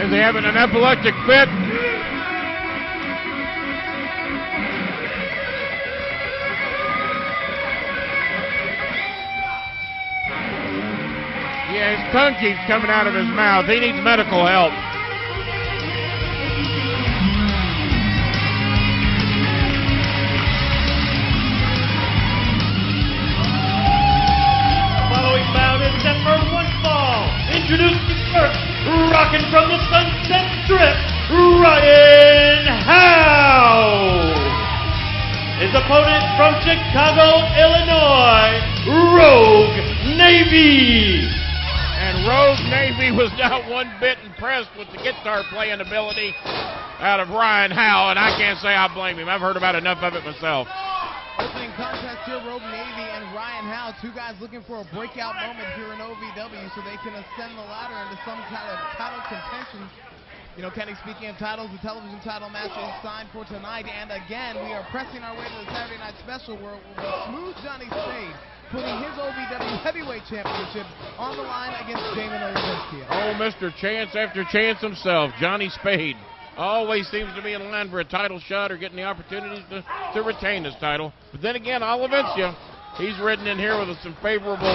Is he having an epileptic fit? Yeah, his tongue keeps coming out of his mouth. He needs medical help. Following bout is set for one fall. Introducing first, rocking from the Sunset Strip, Ryan Howe. His opponent from Chicago, Illinois, Rogue Navy. And Rogue Navy was not one bit impressed with the guitar playing ability out of Ryan Howe, and I can't say I blame him. I've heard about enough of it myself. Opening contest here, Rogue Navy and Ryan Howe, two guys looking for a breakout moment here in OVW so they can ascend the ladder into some kind of title contention. You know, Kenny, speaking of titles, the television title match is signed for tonight, and again, we are pressing our way to the Saturday Night Special where it will be Smooth Johnny Spade putting his OVW Heavyweight Championship on the line against Damon Olivencia. Oh, Mr. Chance after Chance himself, Johnny Spade, always seems to be in line for a title shot or getting the opportunities to retain his title. But then again, Olivencia, he's ridden in here with some favorable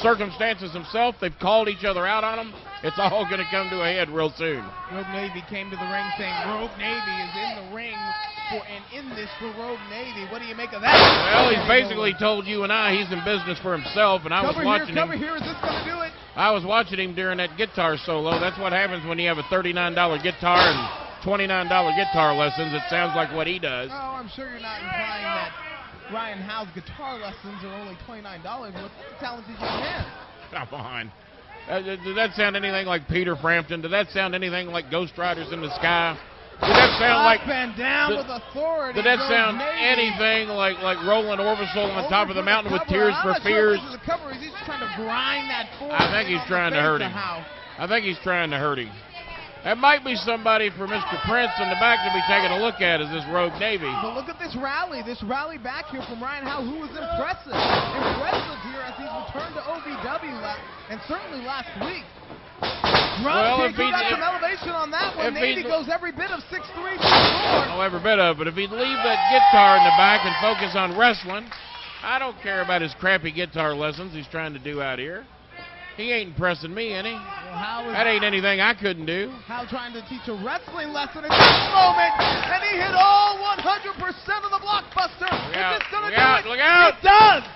circumstances himself. They've called each other out on him. It's all going to come to a head real soon. Rogue Navy came to the ring saying Rogue Navy is in the ring and in this for Rogue Navy. What do you make of that? Well, he's basically told you and I he's in business for himself, and I was watching him. Cover here, is this going to do it? I was watching him during that guitar solo. That's what happens when you have a $39 guitar and $29 guitar lessons. It sounds like what he does. Oh, I'm sure you're not implying that Ryan Howe's guitar lessons are only $29. What's the talented young man? Come on. Did that sound anything like Peter Frampton? Did that sound anything like Ghost Riders in the Sky? Did that sound like... Up and down with authority. Did that sound anything like Roland Orbital on top of the mountain with Tears for Fears? He's just trying to grind that forward. I think he's trying to hurt him. I think he's trying to hurt him. That might be somebody for Mr. Prince in the back to be taking a look at, is this Rogue Navy. But look at this rally back here from Ryan Howe, who was impressive. Impressive here as he's returned to OVW and certainly last week. Well, if he got some elevation on that one, Navy goes every bit of 6'3", 6'4". Oh, every bit of it. If he'd leave that guitar in the back and focus on wrestling, I don't care about his crappy guitar lessons he's trying to do out here. He ain't impressing me, any. Well, that ain't anything I couldn't do. Howe trying to teach a wrestling lesson at this moment, and he hit all 100% of the blockbuster. Is this going to do it? Look out! It does!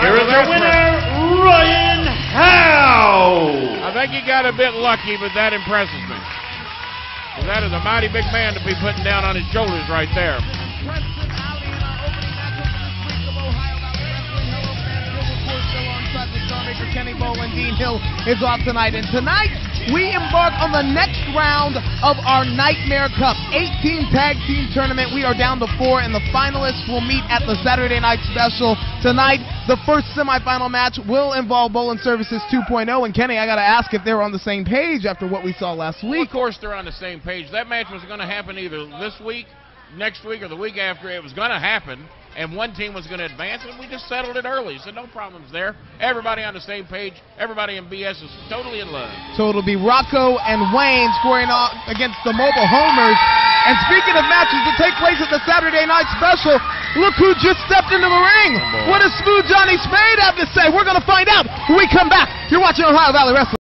Here is our winner, Ryan Howe. I think he got a bit lucky, but that impresses me. That is a mighty big man to be putting down on his shoulders right there. Kenny Bolin, Dean Hill is off tonight, and tonight we embark on the next round of our Nightmare Cup 18 tag team tournament. We are down to 4, and the finalists will meet at the Saturday Night Special tonight. The first semifinal match will involve Bolin Services 2.0, and Kenny, I got to ask if they're on the same page after what we saw last week. Well, of course they're on the same page. That match was going to happen either this week, next week, or the week after. It was going to happen, and one team was going to advance, and we just settled it early, so no problems there. Everybody on the same page. Everybody in BS is totally in love. So it'll be Rocco and Wayne scoring off against the Mobile Homers. And speaking of matches to take place at the Saturday Night Special, look who just stepped into the ring. What does Smooth Johnny Spade have to say? We're going to find out when we come back. You're watching Ohio Valley Wrestling.